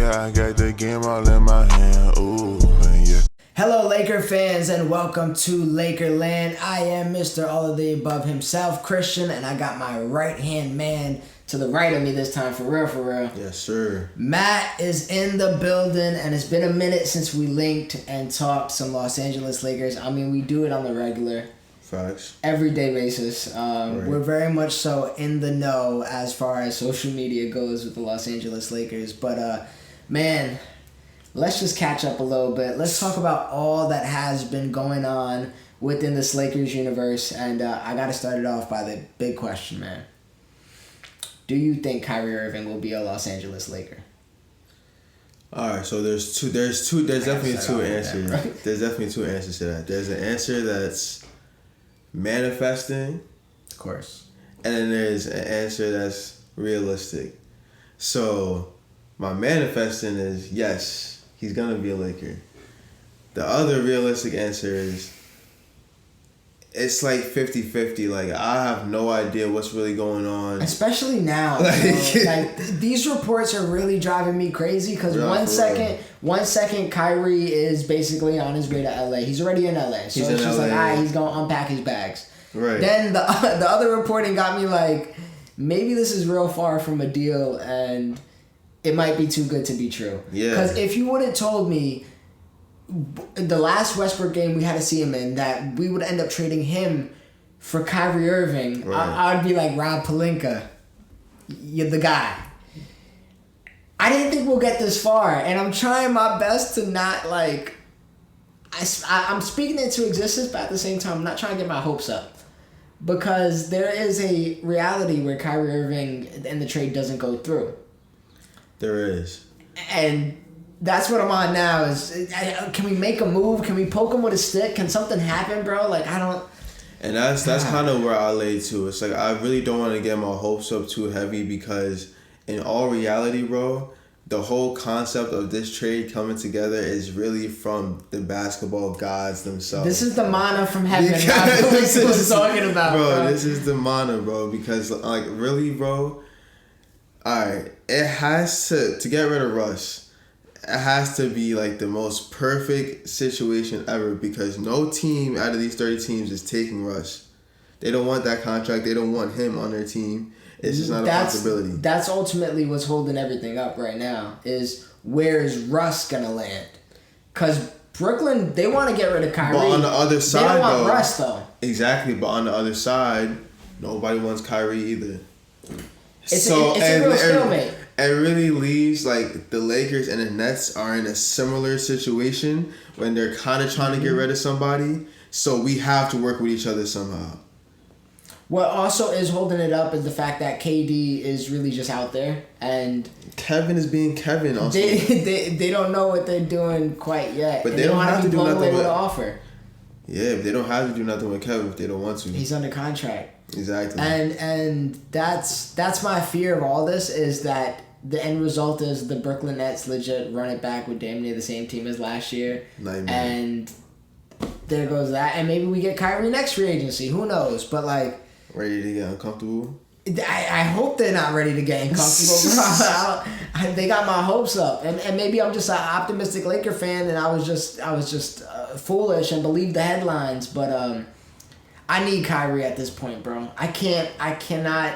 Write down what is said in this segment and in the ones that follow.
Yeah, I got the game all in my hand. Ooh, yeah. Hello, Laker fans, and welcome to Lakerland. I am Mr. All of the Above himself, Christian, and I got my right-hand man to the right of me this time, for real, for real. Yes, sir. Matt is in the building, and it's been a minute since we linked and talked some Los Angeles Lakers. I mean, we do it on the regular. Facts. Everyday basis. Right. We're very much so in the know as far as social media goes with the Los Angeles Lakers. But, man, let's just catch up a little bit. Let's talk about all that has been going on within this Lakers universe. And I got to start it off by the big question, man. Do you think Kyrie Irving will be a Los Angeles Laker? All right, so there's definitely two answers. Right? There's definitely two answers to that. There's an answer that's manifesting, Of course. and then there's an answer that's realistic. So my manifesting is yes, he's gonna be a Laker. The other realistic answer is it's like 50-50. Like, I have no idea what's really going on. Especially now. These reports are really driving me crazy because one second Kyrie is basically on his way to LA. He's already in LA. So it's just like, all right, he's going to unpack his bags. Right. Then the other reporting got me like, maybe this is real far from a deal and it might be too good to be true. Yeah. Because if you would have told me the last Westbrook game we had to see him in that we would end up trading him for Kyrie Irving, right. I would be like, Rob Pelinka, you're the guy. I didn't think we'll get this far, and I'm trying my best to not like. I'm speaking into existence, but at the same time, I'm not trying to get my hopes up because there is a reality where Kyrie Irving and the trade doesn't go through. There is, and that's what I'm on now is, can we make a move? Can we poke him with a stick? Can something happen, bro? Like, I don't... And that's kind of where I lay too. It's like, I really don't want to get my hopes up too heavy because in all reality, bro, the whole concept of this trade coming together is really from the basketball gods themselves. This is the mana from heaven I was talking about, bro. This is the mana, bro, because, like, really, bro, alright, it has to get rid of Russ, it has to be like the most perfect situation ever because no team out of these 30 teams is taking Russ. They don't want that contract. They don't want him on their team. It's just not a possibility. That's ultimately what's holding everything up right now is where is Russ going to land? Because Brooklyn, they want to get rid of Kyrie. But on the other side, they don't want Russ, though. Exactly, but on the other side, nobody wants Kyrie either. It's a real stalemate. It really leaves like the Lakers and the Nets are in a similar situation when they're kind of trying to get rid of somebody. So we have to work with each other somehow. What also is holding it up is the fact that KD is really just out there and Kevin is being Kevin. Also, they don't know what they're doing quite yet. But they don't have to do nothing with offer. Yeah, but they don't have to do nothing with Kevin if they don't want to. He's under contract. Exactly. And that's my fear of all this is that the end result is the Brooklyn Nets legit run it back with damn near the same team as last year. Nightmare. And there goes that. And maybe we get Kyrie next free agency. Who knows? But like, ready to get uncomfortable? I hope they're not ready to get uncomfortable, bro. They got my hopes up. And maybe I'm just an optimistic Laker fan and I was just foolish and believed the headlines, but I need Kyrie at this point, bro. I cannot.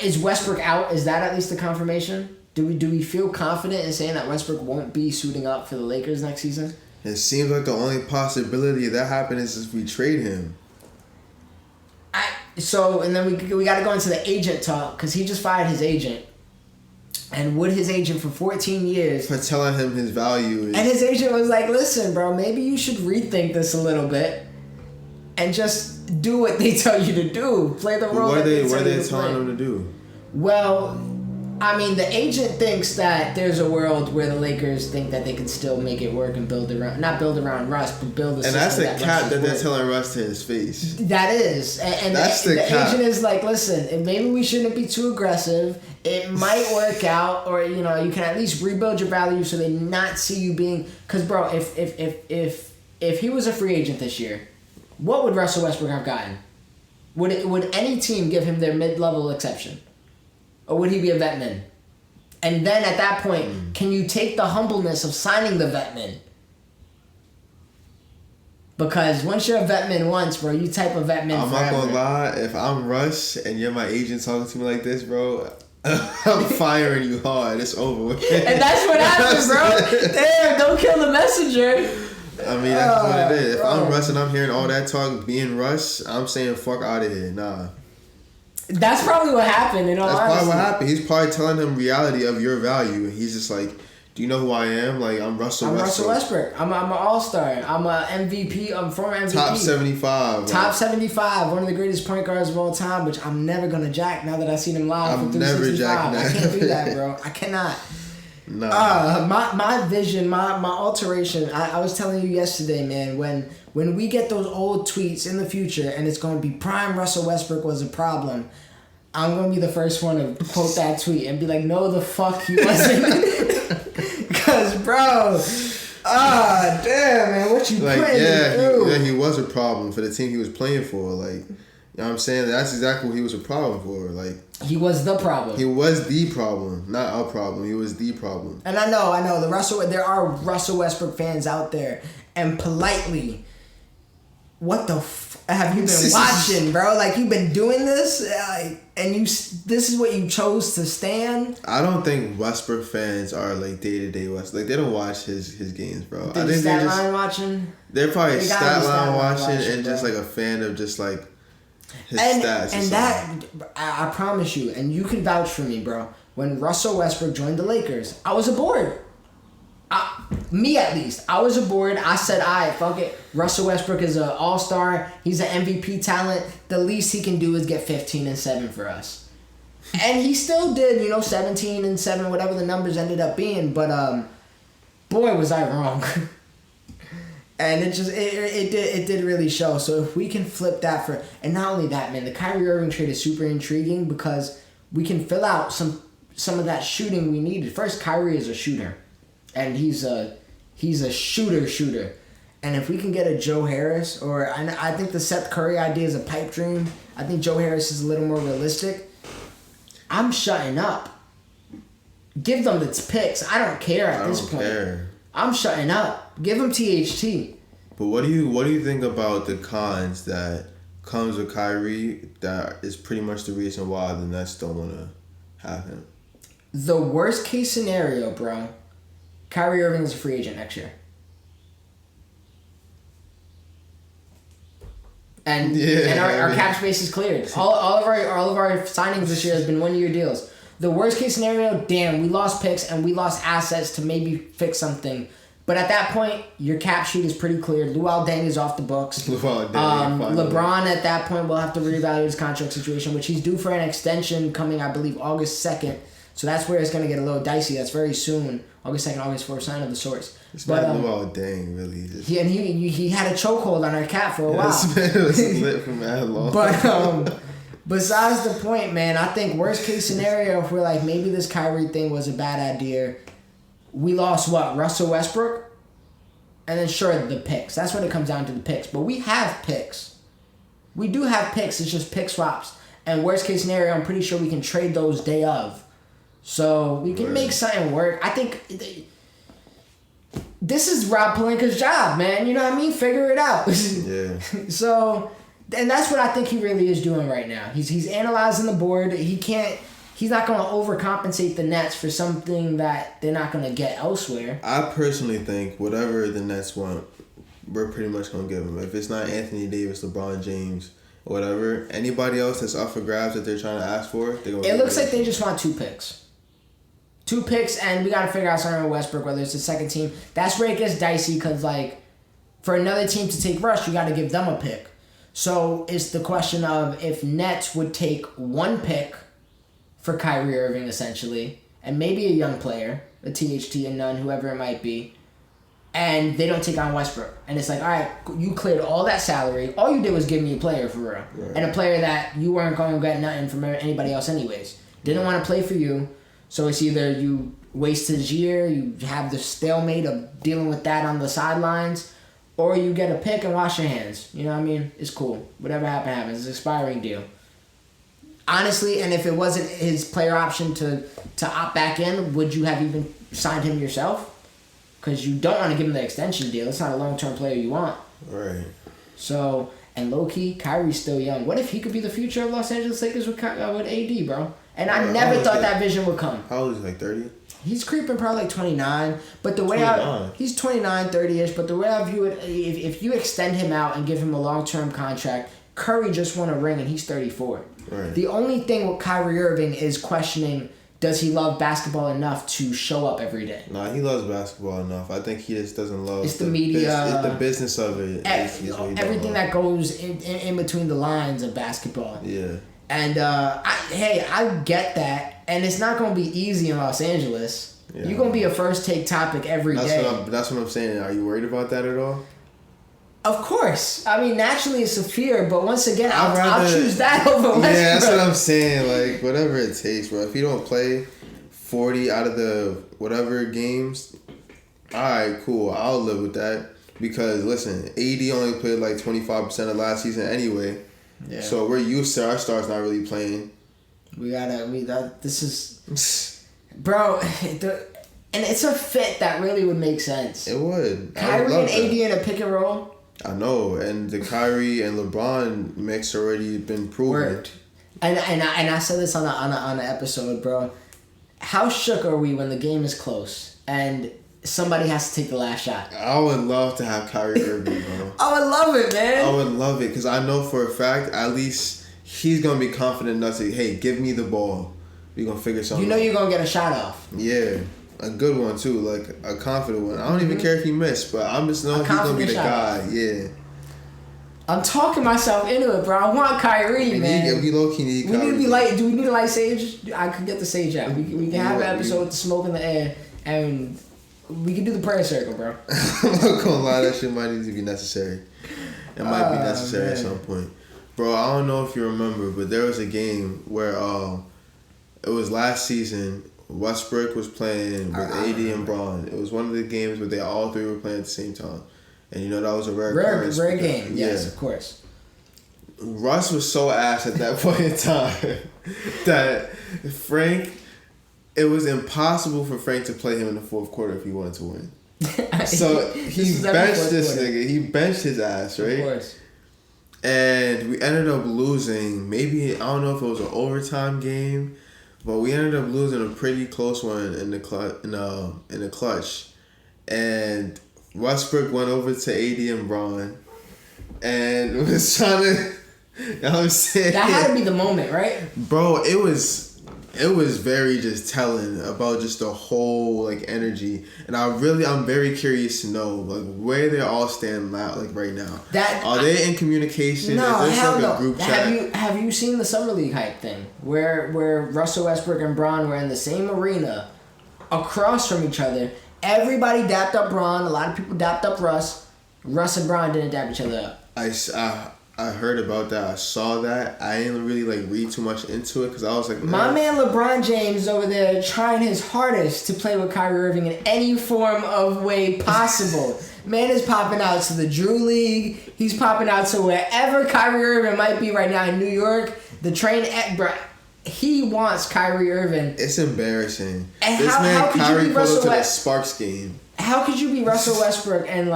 Is Westbrook out? Is that at least the confirmation? Do we feel confident in saying that Westbrook won't be suiting up for the Lakers next season? It seems like the only possibility of that happening is if we trade him. And then we got to go into the agent talk because he just fired his agent. And would his agent for 14 years... For telling him his value is... And his agent was like, listen, bro, maybe you should rethink this a little bit and just do what they tell you to do. Play the role What are they telling him to do? Well, I mean, the agent thinks that there's a world where the Lakers think that they can still make it work and not build around Russ, but build a system. And that's the cap that they're telling Russ to his face. That is. And that's the cap. agent is like, listen, maybe we shouldn't be too aggressive. It might work out, or, you can at least rebuild your value so they not see you being... Because, bro, if he was a free agent this year, what would Russell Westbrook have gotten? Would any team give him their mid-level exception? Or would he be a vet min? And then at that point, can you take the humbleness of signing the vetman? Because once you're a vetman once, bro, you type of vetman I'm forever. not gonna lie, if I'm Russ and you're my agent talking to me like this, bro, I'm firing you hard. It's over with. And that's what happens, bro. Damn, don't kill the messenger. I mean, that's what it is. If bro. I'm Russ and I'm hearing all that talk, being Russ, I'm saying fuck out of here. Nah. That's probably what happened, in all That's honesty. probably what happened. He's probably telling him reality of your value. And he's just like, do you know who I am? Like, I'm Russell Westbrook. Russell Westbrook. I'm an all-star. I'm a MVP. I'm former MVP. Top 75. Top 75. One of the greatest point guards of all time, which I'm never going to jack now that I've seen him live I'm for never 365. jacking that. I can't do that, bro. I cannot. Nah. My vision, my alteration, I was telling you yesterday, man, when we get those old tweets in the future and it's going to be prime Russell Westbrook was a problem, I'm going to be the first one to quote that tweet and be like, no, the fuck he wasn't. Because, bro, damn, man, what you Like, putting through? he was a problem for the team he was playing for. Like, you know what I'm saying? That's exactly what he was a problem for. Like, He was the problem. he was the problem, not a problem. He was the problem. And I know, there are Russell Westbrook fans out there, and politely, what the have you been watching, bro? Like, you've been doing this, and this is what you chose to stand? I don't think Westbrook fans are like day-to-day West. Like, they don't watch his games, bro. They're I think stat line watching? they're probably They gotta stat be line watching and bro. just like a fan of just like his stats. And that, I promise you, and you can vouch for me, bro. When Russell Westbrook joined the Lakers, I was aboard. Me at least. I was aboard. I said, alright, fuck it. Russell Westbrook is an all-star. He's an MVP talent. The least he can do is get 15 and 7 for us. And he still did, 17 and 7, whatever the numbers ended up being. But boy, was I wrong. And it did really show. So if we can flip that and not only that, man, the Kyrie Irving trade is super intriguing because we can fill out some of that shooting we needed. First, Kyrie is a shooter, and he's a shooter. And if we can get a Joe Harris, or I think the Seth Curry idea is a pipe dream. I think Joe Harris is a little more realistic. I'm shutting up. Give them its picks. I don't care at this point. Care. I'm shutting up. Give him THT. But what do you think about the cons that comes with Kyrie that is pretty much the reason why the Nets don't want to have him? The worst case scenario, bro, Kyrie Irving is a free agent next year. And our cap space is cleared. All of our signings this year has been 1-year deals. The worst case scenario, damn, we lost picks and we lost assets to maybe fix something. But at that point, your cap sheet is pretty cleared. Luol Deng is off the books. LeBron at that point will have to reevaluate his contract situation, which he's due for an extension coming, I believe, August 2nd. So that's where it's going to get a little dicey. That's very soon. August 2nd, August 4th, sign of the sorts. It's not Luol Deng, really. He had a chokehold on our cap for a while. This man was lit for mad long. But besides the point, man, I think worst case scenario, if we're like, maybe this Kyrie thing was a bad idea, we lost what? Russell Westbrook? And then sure, the picks. That's what it comes down to, the picks. But we have picks. We do have picks. It's just pick swaps. And worst case scenario, I'm pretty sure we can trade those day of. So we can make something work. I think this is Rob Pelinka's job, man. You know what I mean? Figure it out. Yeah. So, and that's what I think he really is doing right now. He's analyzing the board. He's not going to overcompensate the Nets for something that they're not going to get elsewhere. I personally think whatever the Nets want, we're pretty much going to give them. If it's not Anthony Davis, LeBron James, or whatever, anybody else that's up for grabs that they're trying to ask for, they're going to It looks like they just want 2 picks. 2 picks, and we got to figure out something with Westbrook, whether it's the second team. That's where it gets dicey because, like, for another team to take Rush, you got to give them a pick. So it's the question of if Nets would take 1 pick for Kyrie Irving, essentially, and maybe a young player, a THT and none, whoever it might be, and they don't take on Westbrook. And it's like, all right, you cleared all that salary. All you did was give me a player for real. Right. And a player that you weren't going to get nothing from anybody else anyways. Didn't want to play for you. So it's either you waste his year, you have the stalemate of dealing with that on the sidelines, or you get a pick and wash your hands. You know what I mean? It's cool. Whatever happens. It's an expiring deal. honestly, and if it wasn't his player option to opt back in, would you have even signed him yourself? Because you don't want to give him the extension deal. It's not a long-term player you want. Right. So, and low-key, Kyrie's still young. What if he could be the future of Los Angeles Lakers with AD, bro? And I never thought that vision would come. How old is he, like 30? He's creeping probably like 29. But the way he's 29, 30-ish. But the way I view it, if you extend him out and give him a long-term contract, Curry just won a ring and he's 34. Right. The only thing with Kyrie Irving is questioning, does he love basketball enough to show up every day? Nah, he loves basketball enough. I think he just doesn't love it's the media. It's the business of it. Everything that goes in between the lines of basketball. Yeah. And, I get that. And it's not going to be easy in Los Angeles. Yeah. You're going to be a first-take topic every day. That's what I'm saying. Are you worried about that at all? Of course. I mean, naturally it's a fear, but once again, I'll choose that over Westbrook. Yeah, that's what I'm saying. Like, whatever it takes, bro. If you don't play 40 out of the whatever games, all right, cool. I'll live with that. Because, listen, AD only played like 25% of last season anyway. Yeah. So we're used to our stars not really playing. This is... Bro, and it's a fit that really would make sense. It would. Kyrie and AD in a pick and roll. I know, and the Kyrie and LeBron mix already been proven. Worked. And I said this on the episode, bro. How shook are we when the game is close and somebody has to take the last shot? I would love to have Kyrie Irving, bro. I would love it, man. I would love it because I know for a fact at least he's gonna be confident enough to, hey, give me the ball. We're gonna figure something. You know you're gonna get a shot off. Yeah. A good one too, like a confident one. I don't even care if he missed, but I'm just knowing he's gonna be the guy. Yeah. I'm talking myself into it, bro. I want Kyrie, man. We low key need Kyrie. We need to be light. Do we need to light sage? I could get the sage out. We can have an episode with the smoke in the air, and we can do the prayer circle, bro. I'm not gonna lie, that shit might need to be necessary. It might be necessary at some point, bro. I don't know if you remember, but there was a game where it was last season. Westbrook was playing with AD and Braun. It was one of the games where they all three were playing at the same time. And you know that was a rare game. Yes, of course. Russ was so ass at that point in time that it was impossible for Frank to play him in the fourth quarter if he wanted to win. So he benched this nigga. He benched his ass, right? Of course. And we ended up losing. Maybe, I don't know if it was an overtime game. But we ended up losing a pretty close one in the clutch, and Westbrook went over to AD and Braun, and was trying to. You know what I'm saying? That had to be the moment, right? Bro, it was very just telling about just the whole like energy, and I'm very curious to know like where they all stand right now. Are they in communication? No, is this hell like no. a group chat? Have you seen the Summer League hype thing where Russell Westbrook and Braun were in the same arena, across from each other? Everybody dapped up Braun. A lot of people dapped up Russ. Russ and Braun didn't dap each other up. I heard about that. I saw that. I didn't really read too much into it because I was like, my man LeBron James over there trying his hardest to play with Kyrie Irving in any form of way possible. Man is popping out to the Drew League. He's popping out to wherever Kyrie Irving might be right now in New York. The train, bro. He wants Kyrie Irving. It's embarrassing. And this man Kyrie pulled up to the Sparks game. How could you be Russell Westbrook and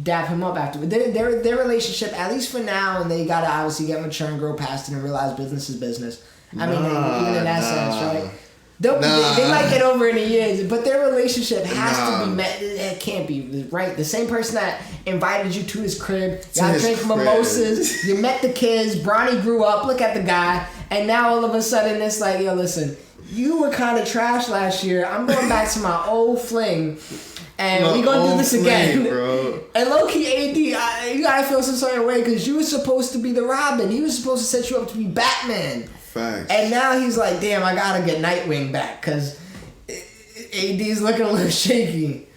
dap him up after their relationship, at least for now, and they gotta obviously get mature and grow past it and realize business is business. I mean, even in that sense, right? They might get over it in years, but their relationship has to be met. It can't be, right? The same person that invited you to his crib, y'all drink mimosas, you met the kids, Bronny grew up, look at the guy, and now all of a sudden it's like, yo, listen, you were kind of trash last year. I'm going back to my old fling. And we gonna do this again. Bro. And low-key, AD, you gotta feel some certain way because you were supposed to be the Robin. He was supposed to set you up to be Batman. Facts. And now he's like, damn, I gotta get Nightwing back because AD's looking a little shaky.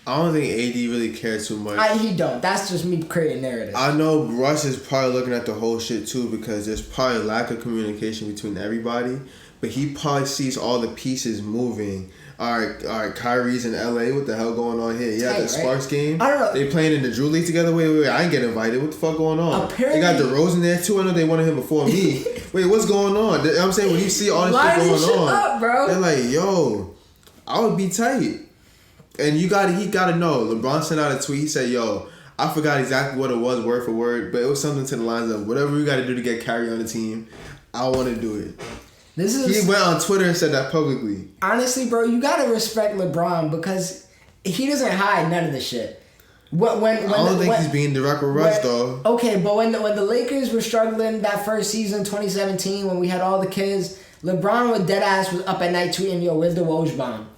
I don't think AD really cares too much. He don't. That's just me creating narrative. I know Russ is probably looking at the whole shit too because there's probably lack of communication between everybody. But he probably sees all the pieces moving All right, Kyrie's in LA. What the hell going on here? Yeah, the right? Sparks game. I don't know. They playing in the Drew League together. Wait, I ain't get invited. What the fuck going on? Apparently, they got DeRozan there too. I know they wanted him before me. Wait, what's going on? I'm saying when you see all this shit going on, up, bro. They're like, yo, I would be tight. And he gotta know. LeBron sent out a tweet. He said, yo, I forgot exactly what it was word for word, but it was something to the lines of whatever we got to do to get Kyrie on the team, I want to do it. He went on Twitter and said that publicly. Honestly, bro, you gotta respect LeBron because he doesn't hide none of the shit. I don't think he's being direct with Russ, though. Okay, but when the Lakers were struggling that first season, 2017, when we had all the kids, LeBron with dead ass was up at night tweeting, yo, where's the Woj bomb?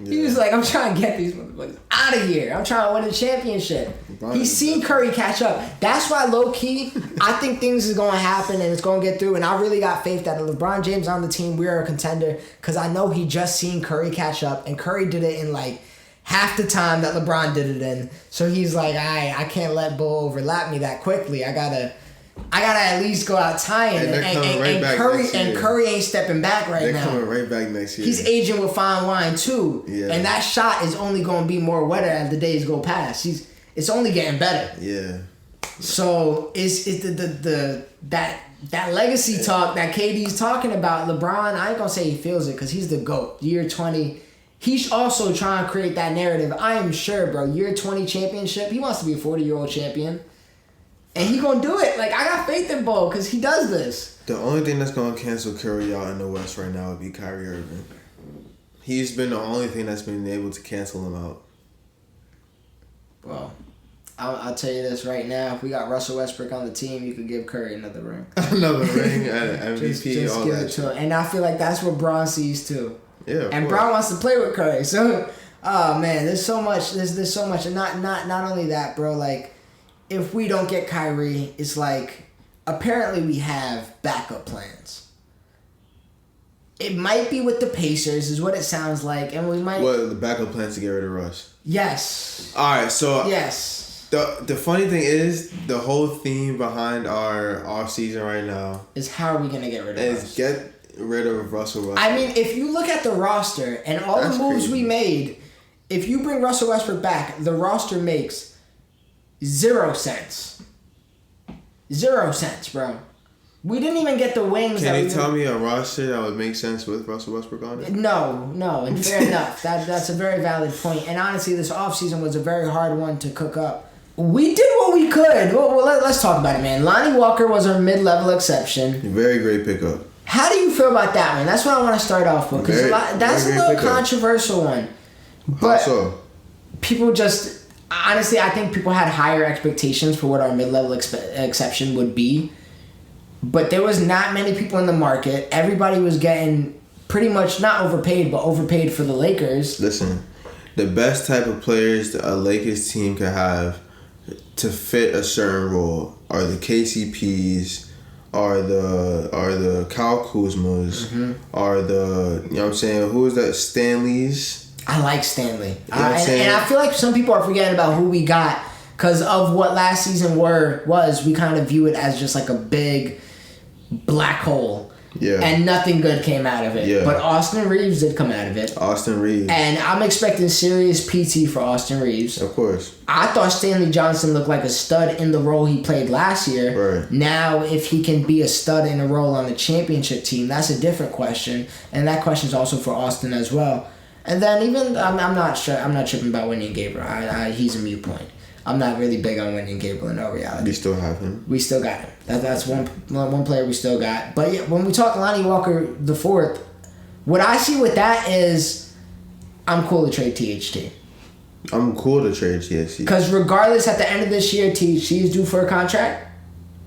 He was like, I'm trying to get these motherfuckers out of here. I'm trying to win a championship. He's seen Curry catch up. That's why, low-key, I think things is going to happen and it's going to get through. And I really got faith that if LeBron James on the team, we are a contender. Because I know he just seen Curry catch up. And Curry did it in, like, half the time that LeBron did it in. So he's like, I can't let Bull overlap me that quickly. I gotta at least go out tying. And Curry ain't stepping back right now. They're coming right back next year. He's aging with fine wine too. Yeah. And that shot is only going to be more wetter as the days go past. It's only getting better. Yeah. So it's that legacy talk that KD's talking about. LeBron, I ain't gonna say he feels it because he's the GOAT. Year 20. He's also trying to create that narrative. I am sure, bro. Year 20 championship. He wants to be a 40-year-old champion. And he gonna do it. Like, I got faith in Bo because he does this. The only thing that's gonna cancel Curry out in the West right now would be Kyrie Irving. He's been the only thing that's been able to cancel him out. Well, I'll tell you this right now. If we got Russell Westbrook on the team, you could give Curry another ring. Another ring, and MVP, just all give that it to him. And I feel like that's what Bron sees too. Yeah. And Bron wants to play with Curry. So, oh man, there's so much. There's so much, and not only that, bro. Like, if we don't get Kyrie, it's like apparently we have backup plans. It might be with the Pacers, is what it sounds like, and we might. Well, the backup plans to get rid of Russ. Yes. All right, so yes. The funny thing is the whole theme behind our offseason right now is how are we gonna get rid of Russ? Is get rid of Russell Westbrook. I mean, if you look at the roster and all the moves we made, if you bring Russell Westbrook back, the roster makes 0 cents. 0 cents, bro. We didn't even get the wings. Can you tell me a roster that would make sense with Russell Westbrook on it? No, and fair enough. That's a very valid point. And honestly, this offseason was a very hard one to cook up. We did what we could. Well, let's talk about it, man. Lonnie Walker was our mid-level exception. Very great pickup. How do you feel about that one? That's what I want to start off with. Because that's a little controversial one. But how so? People just... Honestly, I think people had higher expectations for what our mid-level exception would be. But there was not many people in the market. Everybody was getting pretty much not overpaid, but overpaid for the Lakers. Listen, the best type of players a Lakers team can have to fit a certain role are the KCPs, are the Kyle Kuzmas, are the, you know what I'm saying, who is that, Stanleys? I like Stanley. You know and I feel like some people are forgetting about who we got because of what last season was. We kind of view it as just like a big black hole. Yeah. And nothing good came out of it. Yeah. But Austin Reeves did come out of it. Austin Reeves. And I'm expecting serious PT for Austin Reeves. Of course. I thought Stanley Johnson looked like a stud in the role he played last year. Right. Now, if he can be a stud in a role on the championship team, that's a different question. And that question is also for Austin as well. And then even I'm not sure. I'm not tripping about Wendy and Gabriel. He's a mute point. I'm not really big on Wendy and Gabriel in all reality. We still have him. We still got him. That's one player we still got. But yeah, when we talk Lonnie Walker the fourth, what I see with that is I'm cool to trade THT. I'm cool to trade THT. Because regardless, at the end of this year, THT is due for a contract,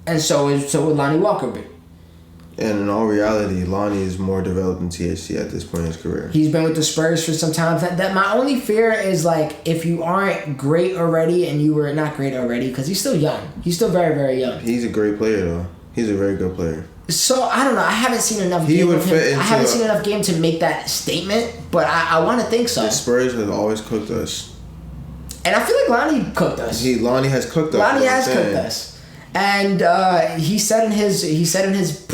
and so would Lonnie Walker be. And in all reality, Lonnie is more developed than THT at this point in his career. He's been with the Spurs for some time. That my only fear is, like, if you aren't great already and you were not great already, because he's still young. He's still very, very young. He's a great player, though. He's a very good player. So, I don't know. I haven't seen enough game of him. I haven't seen enough game to make that statement, but I want to think so. The Spurs have always cooked us. And I feel like Lonnie cooked us. Lonnie has cooked us. Lonnie has cooked us. And he said in his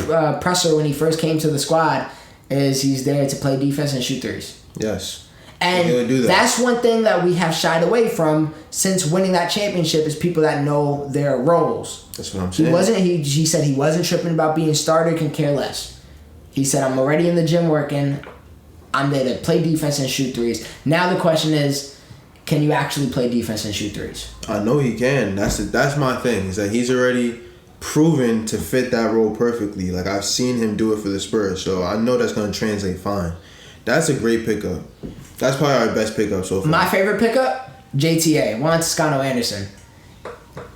presser when he first came to the squad, is he's there to play defense and shoot threes. Yes. And He would do that. that's one thing that we have shied away from since winning that championship is people that know their roles. That's what I'm saying. He said he wasn't tripping about being starter, can care less. He said, I'm already in the gym working. I'm there to play defense and shoot threes. Now the question is, can you actually play defense and shoot threes? I know he can. That's my thing. Is that he's already proven to fit that role perfectly. Like, I've seen him do it for the Spurs, so I know that's going to translate fine. That's a great pickup. That's probably our best pickup so far. My favorite pickup, JTA, Juan Toscano Anderson.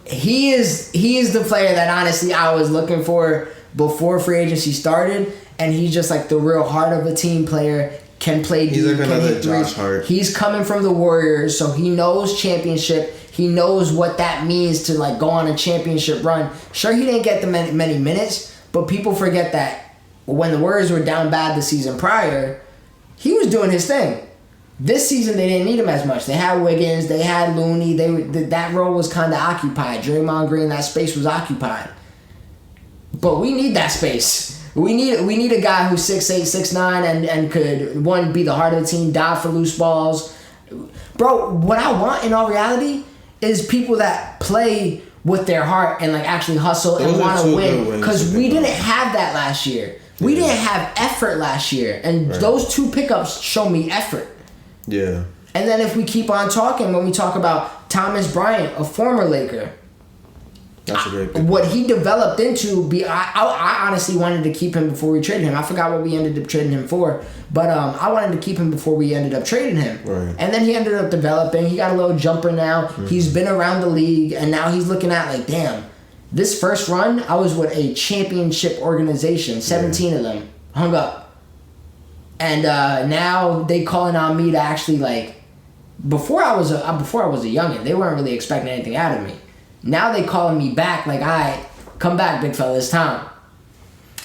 He is the player that honestly I was looking for before free agency started, and he's just like the real heart of a team player. Can play deep. He's like can another hit threes. Josh Hart. He's coming from the Warriors, so he knows championship. He knows what that means to like go on a championship run. Sure, he didn't get the many minutes, but people forget that when the Warriors were down bad the season prior, he was doing his thing. This season they didn't need him as much. They had Wiggins, they had Looney. That role was kind of occupied. Draymond Green, that space was occupied. But we need that space. We need a guy who's 6'8", 6'9", and could, one, be the heart of the team, dive for loose balls. Bro, what I want in all reality is people that play with their heart and like actually hustle and want to win. Because we didn't have that last year. We didn't have effort last year. And those two pickups show me effort. Yeah. And then if we keep on talking, when we talk about Thomas Bryant, a former Laker, That's a great pick. what he developed into, I honestly wanted to keep him before we traded him. I forgot what we ended up trading him for, but I wanted to keep him before we ended up trading him. Right. And then he ended up developing. He got a little jumper now. Mm-hmm. He's been around the league, and now he's looking at like, damn, this first run, I was with a championship organization, 17 of them, hung up. And now they calling on me to actually like, before I was a youngin', they weren't really expecting anything out of me. Now they calling me back like, all right, come back, big fella, it's time.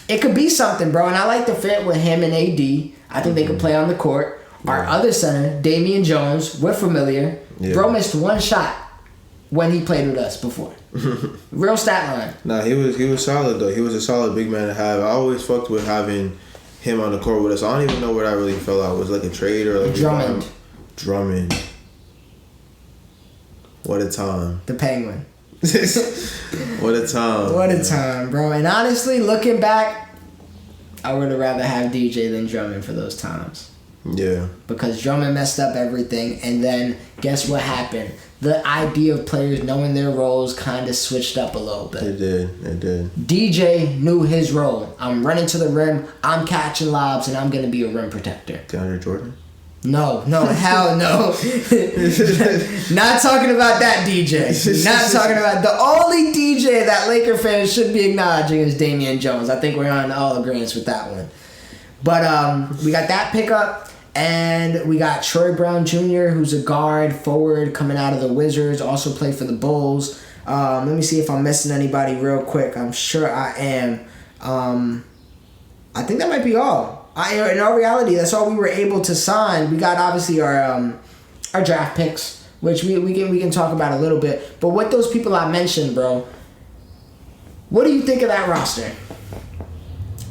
It could be something, bro, and I like the fit with him and AD. I think they could play on the court. Our other center, Damian Jones, we're familiar. Yeah. Bro missed one shot when he played with us before. Real stat line. Nah, he was solid though. He was a solid big man to have. I always fucked with having him on the court with us. I don't even know where that really fell out. Was it like a trade or like Drummond. What a time. The Penguin. What a time. What a time, bro. And honestly, looking back, I would have rather have DJ than Drummond for those times. Yeah. Because Drummond messed up everything, and then guess what happened? The idea of players knowing their roles kind of switched up a little bit. It did. DJ knew his role. I'm running to the rim, I'm catching lobs, and I'm going to be a rim protector. DeAndre Jordan? No, hell no. Not talking about that DJ. Not talking about the only DJ that Laker fans should be acknowledging is Damian Jones. I think we're on all agreements with that one. But we got that pickup, and we got Troy Brown Jr., who's a guard forward coming out of the Wizards, also played for the Bulls. Let me see if I'm missing anybody real quick. I'm sure I am. I think that might be all. In all reality, that's all we were able to sign. We got obviously our draft picks, which we can talk about a little bit. But with those people I mentioned, bro, what do you think of that roster?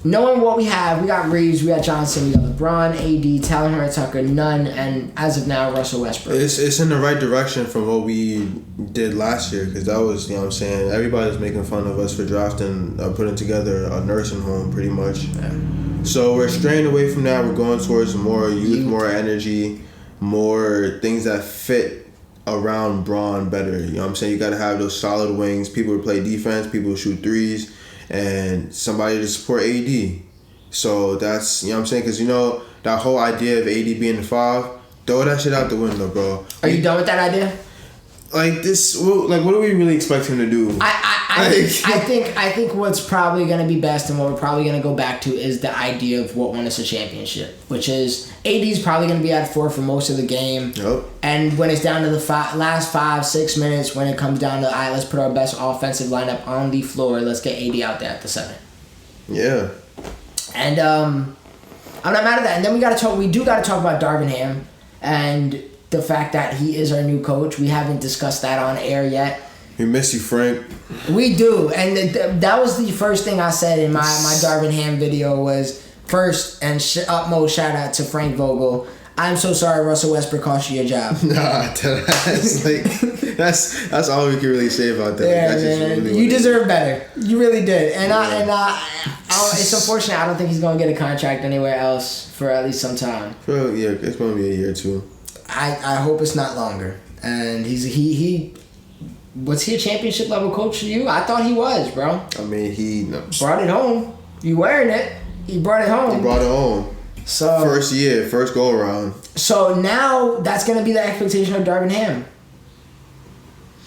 Knowing what we have, we got Reeves, we got Johnson, we got LeBron, AD, Talon Horton-Tucker, Nunn, and as of now, Russell Westbrook. It's in the right direction from what we did last year, because that was, you know what I'm saying, everybody's making fun of us for drafting, putting together a nursing home pretty much. Yeah. So we're straying away from that. We're going towards more youth, more energy, more things that fit around Braun better. You know what I'm saying? You got to have those solid wings, people who play defense, people who shoot threes, and somebody to support AD. So that's, you know what I'm saying? Because, you know, that whole idea of AD being the 5, throw that shit out the window, bro. Are you done with that idea? Like this, like what do we really expect him to do? I think what's probably going to be best and what we're probably going to go back to is the idea of what won us a championship, which is AD's probably going to be at 4 for most of the game. Yep. And when it's down to the last 5-6 minutes, when it comes down to, all right, let's put our best offensive lineup on the floor. Let's get AD out there at the center. Yeah. And I'm not mad at that. And then we do got to talk about Darvin Ham and the fact that he is our new coach. We haven't discussed that on air yet. We miss you, Frank. We do. And that was the first thing I said in my Darvin Ham video was, First and utmost shout out to Frank Vogel. I'm so sorry Russell Westbrook cost you your job. Nah, that's like that's all we can really say about that. Yeah, That's just man. really You what it deserve better. You really did. And Yeah. it's unfortunate. I don't think he's gonna get a contract anywhere else for at least some time. Well, yeah, it's gonna be a year or two. I hope it's not longer. And he was he a championship level coach to you? I thought he was, bro. I mean, he Brought it home. You wearing it? He brought it home. brought it home. So First year, first go around. So now that's gonna be the expectation of Darvin Ham.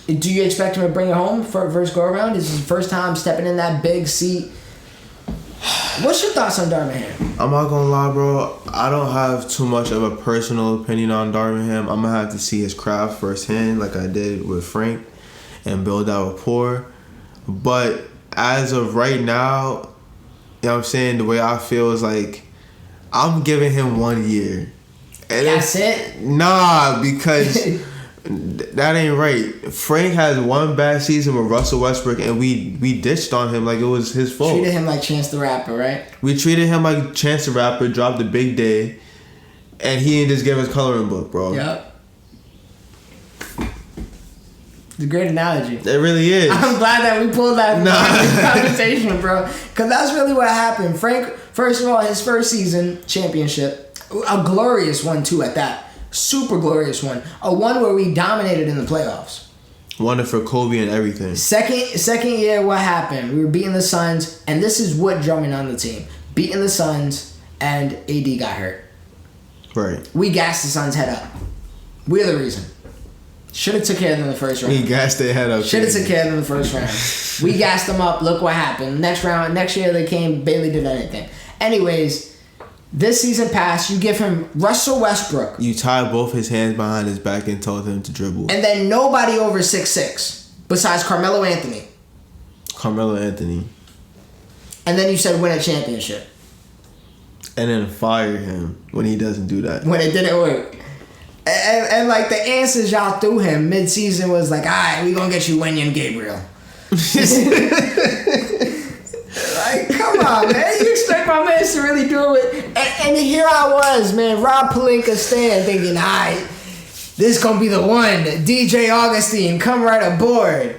Do you expect him to bring it home for first go around? This is his first time stepping in that big seat. What's your thoughts on Darvin Ham? I'm not gonna lie, bro. I don't have too much of a personal opinion on Darvin Ham. I'm gonna have to see his craft firsthand, like I did with Frank, and build that rapport. But as of right now, you know what I'm saying, the way I feel is like I'm giving him 1 year. And That's it? Nah, because that ain't right. Frank has one bad season with Russell Westbrook, and we ditched on him like it was his fault. Treated him like Chance the Rapper, right? We treated him like Chance the Rapper, dropped a big day, and he didn't just give us coloring book, bro. Yep. It's a great analogy. It really is. I'm glad that we pulled that conversation, bro. Because that's really what happened. Frank, first of all, his first season championship, a glorious one too at that. Super glorious one. A one where we dominated in the playoffs. Won it for Kobe and everything. Second year, what happened? We were beating the Suns, and this is what drumming on the team. Beating the Suns, and AD got hurt. Right. We gassed the Suns' head up. We're the reason. Should have took care of them in the first round. He gassed their head up. Should have took care of them in the first round. We gassed them up. Look what happened. Next year they came, barely did anything. Anyways, this season passed. You give him Russell Westbrook. You tied both his hands behind his back and told him to dribble. And then nobody over 6'6", besides Carmelo Anthony. Carmelo Anthony. And then you said win a championship. And then fire him when he doesn't do that. When it didn't work. And like the answers y'all threw him mid-season was like, all right, we gonna get you Wenyan Gabriel. Like, come on, man. You expect my man to really do it? And here I was, man, Rob Pelinka stand thinking, all right, this gonna be the one. DJ Augustine, come right aboard.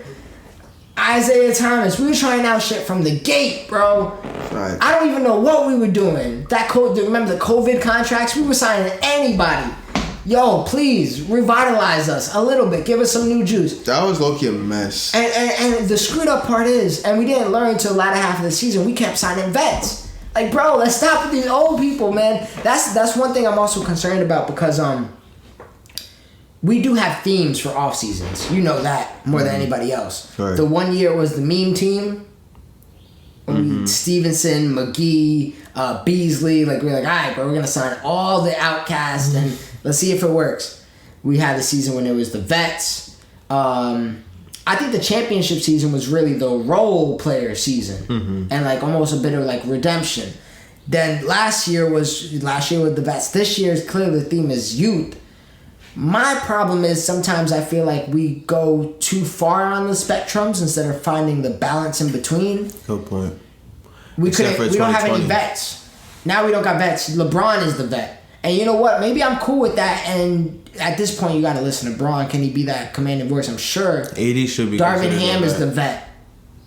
Isaiah Thomas, we were trying out shit from the gate, bro. Right. I don't even know what we were doing. Remember the COVID contracts? We were signing anybody. Yo, please revitalize us a little bit. Give us some new juice. That was low-key a mess. And the screwed up part is, and we didn't learn until the latter half of the season, we kept signing vets. Like, bro, let's stop with these old people, man. That's one thing I'm also concerned about because we do have themes for off seasons. You know that more than anybody else. Right. The 1 year was the meme team. Stevenson, McGee, Beasley. Like, we're like, all right, bro, we're gonna sign all the outcasts and let's see if it works. We had the season when it was the vets. I think the championship season was really the role player season and like almost a bit of like redemption. Then last year with the vets. This year's clearly the theme is youth. My problem is sometimes I feel like we go too far on the spectrums instead of finding the balance in between. Good point. We don't have any 2020. vets. Now we don't got vets. LeBron is the vet. And you know what? Maybe I'm cool with that. And at this point, you got to listen to Braun. Can he be that commanding voice? I'm sure. AD should be. Darvin considered Ham a is the vet.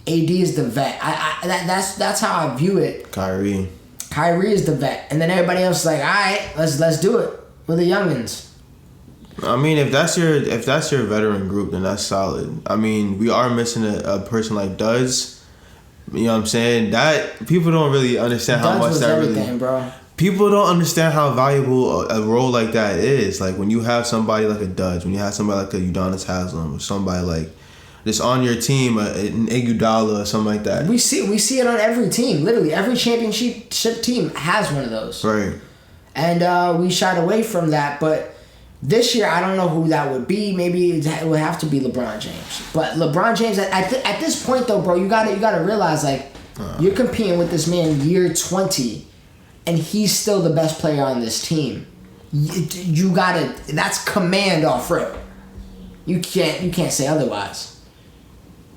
AD is the vet. That's how I view it. Kyrie is the vet. And then everybody else is like, all right, let's do it. We're the youngins. I mean, if that's your veteran group, then that's solid. I mean, we are missing a person like Duz. You know what I'm saying? That people don't really understand how Duz much was that everything, really. bro. People don't understand how valuable a role like that is. Like when you have somebody like a Duz, when you have somebody like a Udonis Haslem, or somebody like just on your team, an Iguodala or something like that. We see it on every team. Literally, every championship team has one of those. Right. And we shied away from that, but this year I don't know who that would be. Maybe it would have to be LeBron James. But LeBron James at this point though, bro, you gotta realize like you're competing with this man year 20. And he's still the best player on this team. You gotta. That's command off rip. You can't say otherwise.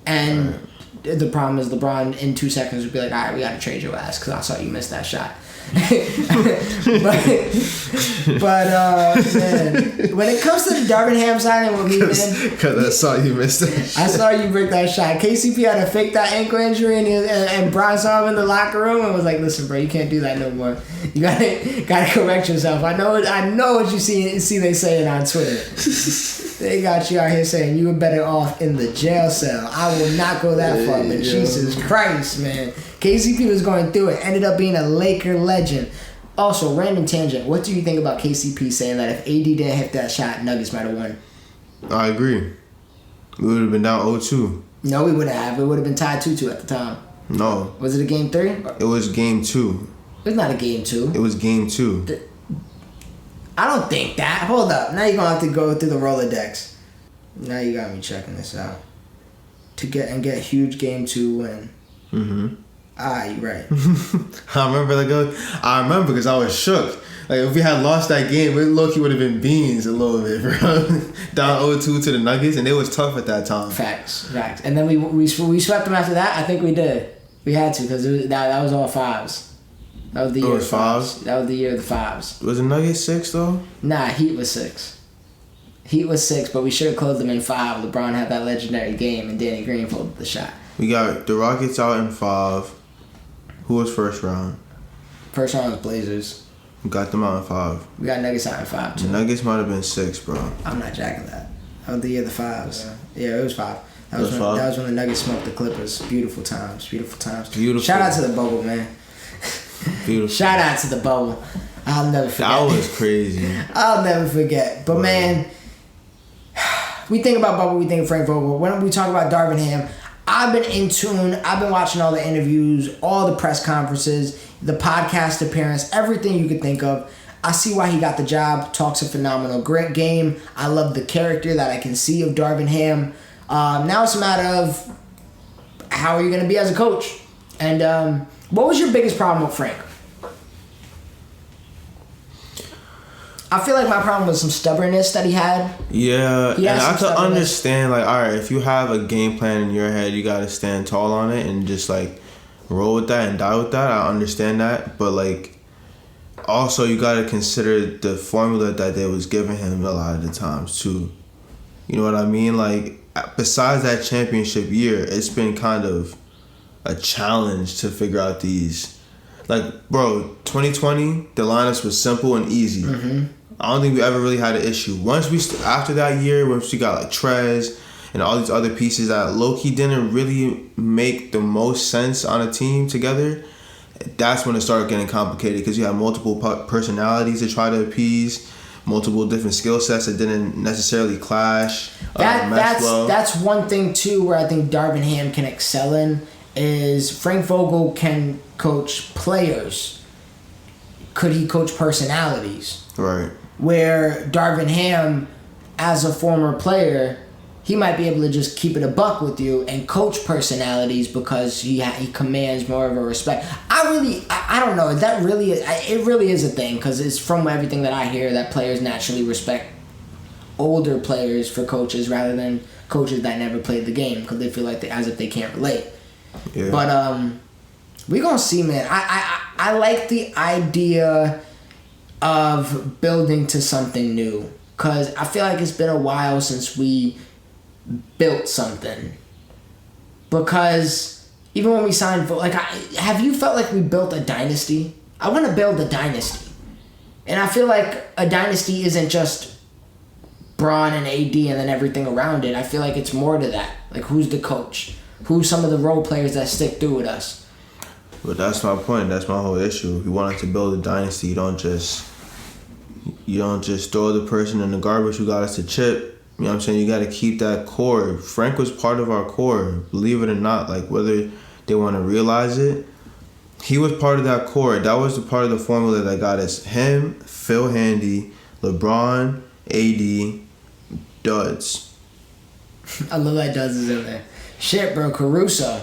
And the problem is LeBron in 2 seconds would be like, all right, we gotta trade your ass because I saw you miss that shot. but man, when it comes to the Darvin Ham signing with me, man, because I saw you missed it. I saw you break that shot. KCP had to fake that ankle injury, and Brian saw him in the locker room and was like, "Listen, bro, you can't do that no more. You gotta correct yourself. I know what you see they saying on Twitter. They got you out here saying you were better off in the jail cell. I will not go that far, but Jesus Christ, man. KCP was going through it. Ended up being a Laker legend. Also, random tangent. What do you think about KCP saying that if AD didn't hit that shot, Nuggets might have won? I agree. We would have been down 0-2. No, we wouldn't have. It would have been tied 2-2 at the time. No. Was it a game 3? It was game 2. It's not a game 2. It was game 2. I don't think that. Hold up. Now you're going to have to go through the Rolodex. Now you got me checking this out. To get a huge game 2 win. Mm-hmm. You're right. I remember because I was shook. Like, if we had lost that game, it low-key would have been beans a little bit, bro. Down 0-2 to the Nuggets, and it was tough at that time. Facts. And then we swept them after that? I think we did. We had to, because that was all fives. That was the year of fives. That was the year of the fives. Was the Nuggets 6, though? Nah, Heat was 6. Heat was 6, but we should have closed them in 5. LeBron had that legendary game, and Danny Green pulled the shot. We got the Rockets out in 5. Who was first round? First round was Blazers. We got them out in 5. We got Nuggets out in 5, too. The Nuggets might have been 6, bro. I'm not jacking that. That was the year of the 5s. Yeah, it was 5. That was when the Nuggets smoked the Clippers. Beautiful times. Shout out to the bubble, man. Beautiful. Shout out to the bubble. I'll never forget. That was crazy. I'll never forget. But man, we think about bubble, we think of Frank Vogel. When we talk about Darvin Ham, I've been in tune. I've been watching all the interviews, all the press conferences, the podcast appearance, everything you could think of. I see why he got the job. Talks a phenomenal great game. I love the character that I can see of Darvin Ham. Now it's a matter of how are you going to be as a coach? And what was your biggest problem with Frank? I feel like my problem was some stubbornness that he had. Yeah, and I could understand, like, all right, if you have a game plan in your head, you got to stand tall on it and just, like, roll with that and die with that. I understand that. But, like, also you got to consider the formula that they was giving him a lot of the times, too. You know what I mean? Like, besides that championship year, it's been kind of a challenge to figure out these. Like, bro, 2020, the lineups was simple and easy. Mm-hmm. I don't think we ever really had an issue. After that year, once we got like Trez and all these other pieces that low-key didn't really make the most sense on a team together, that's when it started getting complicated because you have multiple personalities to try to appease, multiple different skill sets that didn't necessarily clash. That's one thing too where I think Darvin Ham can excel in is Frank Vogel can coach players. Could he coach personalities? Right. Where Darvin Ham, as a former player, he might be able to just keep it a buck with you and coach personalities because he commands more of a respect. I don't know. It really is a thing because it's from everything that I hear that players naturally respect older players for coaches rather than coaches that never played the game because they feel like as if they can't relate. Yeah. But we gonna see, man. I like the idea of building to something new because I feel like it's been a while since we built something. Because even when we signed, have you felt like we built a dynasty? I want to build a dynasty, and I feel like a dynasty isn't just Braun and AD and then everything around it. I feel like it's more to that. Like, who's the coach? Who's some of the role players that stick through with us? But that's my point. That's my whole issue. If you wanted to build a dynasty, you don't just throw the person in the garbage who got us to chip. You know what I'm saying? You got to keep that core. Frank was part of our core, believe it or not. Like, whether they want to realize it, he was part of that core. That was the part of the formula that got us him, Phil Handy, LeBron, AD, Duds. I love that Duds is in there. Shit, bro, Caruso.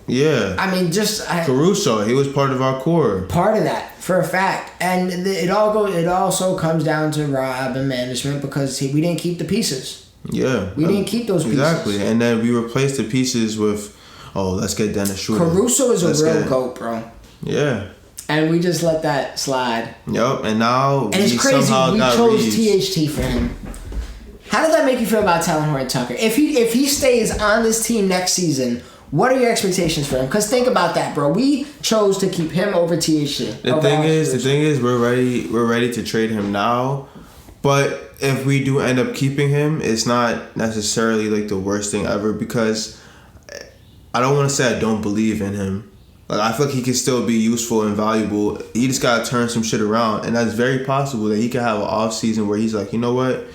Yeah. I mean, Caruso, he was part of our core. Part of that, for a fact. And it also comes down to Rob and management because we didn't keep the pieces. Yeah. We didn't keep those pieces. Exactly. And then we replaced the pieces with, let's get Dennis Schroeder. Caruso is a real GOAT, bro. Yeah. And we just let that slide. Yup, and now and it's crazy. We chose THT for him. How does that make you feel about Talon Horton-Tucker? If he stays on this team next season, what are your expectations for him? Because think about that, bro. We chose to keep him over THT. The thing is, we're ready to trade him now. But if we do end up keeping him, it's not necessarily like the worst thing ever, because I don't want to say I don't believe in him. Like, I feel like he can still be useful and valuable. He just got to turn some shit around, and that's very possible that he could have an off season where he's like, you know what?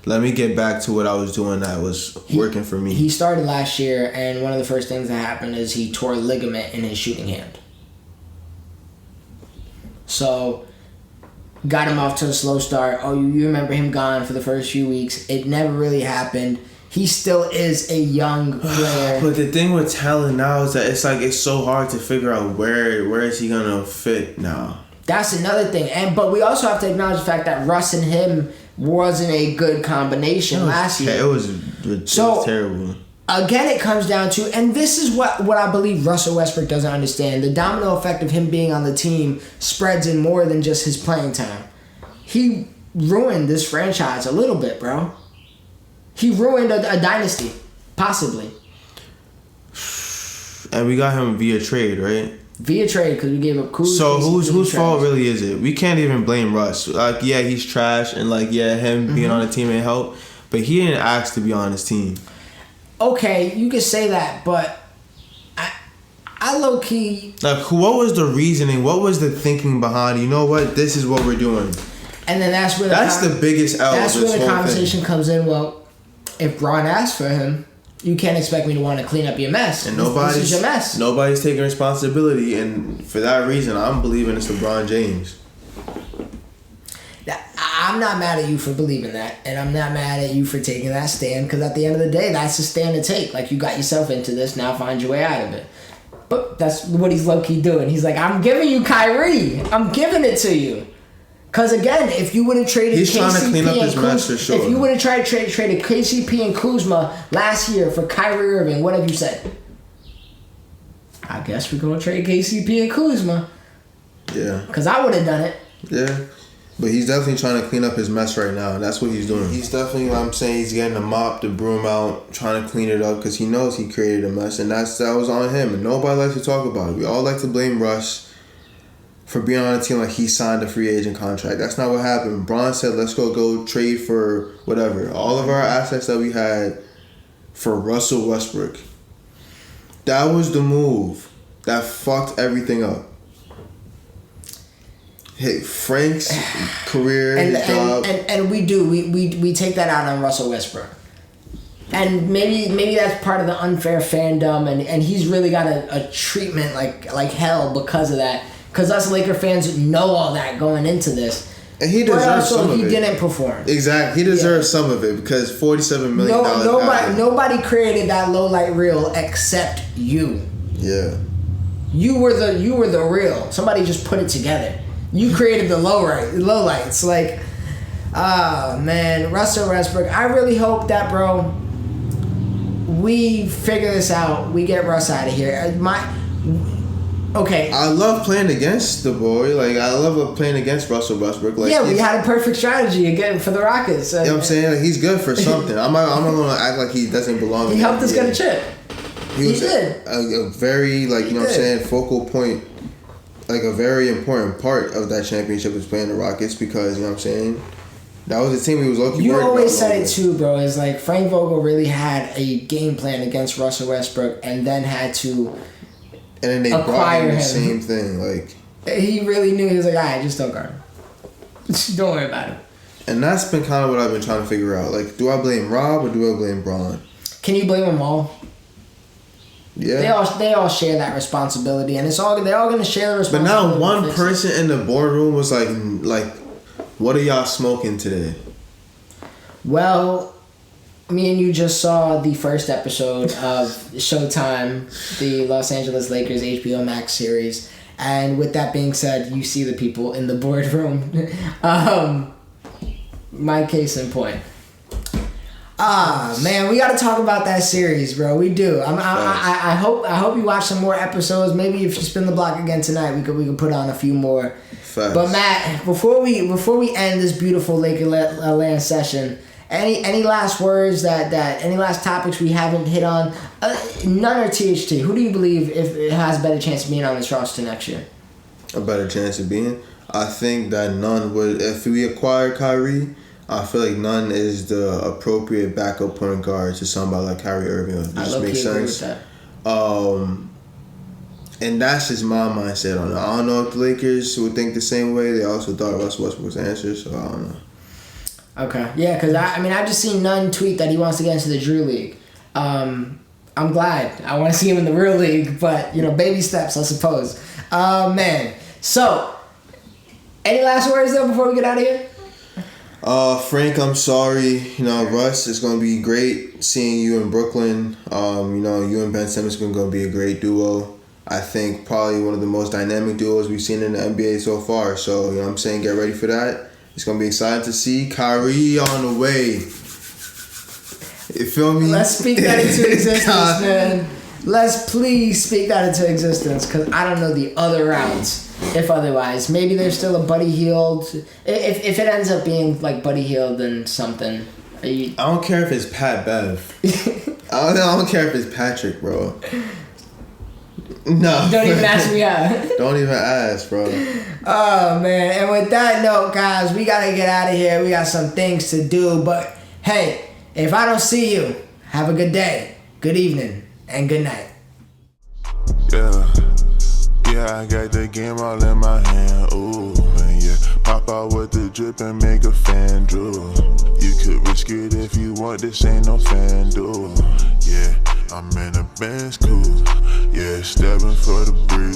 Let me get back to what I was doing that was working for me. He started last year, and one of the first things that happened is he tore a ligament in his shooting hand. So, got him off to a slow start. Oh, you remember him gone for the first few weeks. It never really happened. He still is a young player. But the thing with talent now is that it's so hard to figure out where is he gonna fit now. That's another thing. But we also have to acknowledge the fact that Russ and him wasn't a good combination last year. It was terrible. Again, it comes down to, and this is what I believe Russell Westbrook doesn't understand. The domino effect of him being on the team spreads in more than just his playing time. He ruined this franchise a little bit, bro. He ruined a dynasty, possibly. And we got him via trade, right? Via trade, because we gave up Kuz. So whose fault really is it? We can't even blame Russ. Like, yeah, he's trash, and like, yeah, him being on the team ain't help. But he didn't ask to be on his team. Okay, you can say that, but I low key. Like, what was the reasoning? What was the thinking behind? You know what? This is what we're doing. And then that's where the biggest L. That's where the conversation comes in. Well, if Bron asked for him, you can't expect me to want to clean up your mess. And this is your mess. Nobody's taking responsibility, and for that reason, I'm believing it's LeBron James. I'm not mad at you for believing that, and I'm not mad at you for taking that stand, because at the end of the day, that's a stand to take. Like, you got yourself into this, now find your way out of it. But that's what he's low-key doing. He's like, I'm giving you Kyrie. I'm giving it to you. Because, again, if you would have traded He's trying to clean up his mess for sure. If you would have traded KCP and Kuzma last year for Kyrie Irving, what have you said? I guess we're going to trade KCP and Kuzma. Yeah. Because I would have done it. Yeah. But he's definitely trying to clean up his mess right now, and that's what he's doing. He's definitely, I'm saying, he's getting the mop, the broom out, trying to clean it up, because he knows he created a mess, and that was on him, and nobody likes to talk about it. We all like to blame Russ for being on a team like he signed a free agent contract. That's not what happened. Bron said, let's go trade for whatever. All of our assets that we had for Russell Westbrook. That was the move that fucked everything up. Hey, Frank's career, job. And we take that out on Russell Westbrook. And maybe that's part of the unfair fandom, and he's really got a treatment like hell because of that. Because us Laker fans know all that going into this. And he deserves some of it. He didn't perform. Exactly. He deserves some of it, because $47 million. Nobody created that low light reel except you. Yeah. You were the reel. Somebody just put it together. You created the low lights. Like, man, Russell Westbrook. I really hope that, bro, we figure this out. We get Russ out of here. Okay. I love playing against the boy. Like, I love playing against Russell Westbrook. Like, yeah, we had a perfect strategy again for the Rockets. You know what I'm saying? Like, he's good for something. I'm not going to act like he doesn't belong. He helped us get a chip. He did. A very, like, you know what I'm saying, focal point. Like, a very important part of that championship was playing the Rockets, because, you know what I'm saying, that was the team he was low-key You worried always about. said it too, bro. Is like Frank Vogel really had a game plan against Russell Westbrook, and then had to and then they brought him the same thing. Like, he really knew. He was like, all right, just don't guard him. Don't worry about him. And that's been kind of what I've been trying to figure out. Like, do I blame Rob or do I blame Bron? Can you blame them all? Yeah. They all share that responsibility, and they're all going to share the responsibility. But now one person in the boardroom was like, what are y'all smoking today? Well, me and you just saw the first episode of Showtime, the Los Angeles Lakers HBO Max series, and with that being said, you see the people in the boardroom. My case in point. Man, we got to talk about that series, bro. We do. I hope you watch some more episodes. Maybe if you spin the block again tonight, we could put on a few more. Facts. But Matt, before we end this beautiful Lakerland session, any last words that any last topics we haven't hit on? None are THT. Who do you believe if it has a better chance of being on this roster next year? A better chance of being? I think that none would. If we acquire Kyrie, I feel like none is the appropriate backup point guard to somebody like Kyrie Irving. It just makes sense. And that's just my mindset on it. I don't know if the Lakers would think the same way. They also thought Russell Westbrook was the answer, so I don't know. Okay. Yeah, because I've just seen Nunn tweet that he wants to get into the Drew League. I'm glad. I want to see him in the real league, but, baby steps, I suppose. Man. So, any last words, though, before we get out of here? Frank, I'm sorry. Russ, it's going to be great seeing you in Brooklyn. You and Ben Simmons are going to be a great duo. I think probably one of the most dynamic duos we've seen in the NBA so far. So, I'm saying get ready for that. It's going to be exciting to see Kyrie on the way. You feel me? Let's speak that into existence, man. Let's please speak that into existence, because I don't know the other routes. If otherwise, maybe there's still a Buddy Hield. If it ends up being like Buddy Hield and something. I don't care if it's Pat Bev. I don't care if it's Patrick, bro. No. Don't even ask me out. Don't even ask, bro. Oh, man. And with that note, guys, we got to get out of here. We got some things to do. But, hey, if I don't see you, have a good day, good evening, and good night. Yeah, I got the game all in my hand, ooh, and yeah, pop out with the drip and make a fan drool. You could risk it if you want, this ain't no fan duel. Yeah, I'm in a Benz cool, yeah, stepping for the breeze.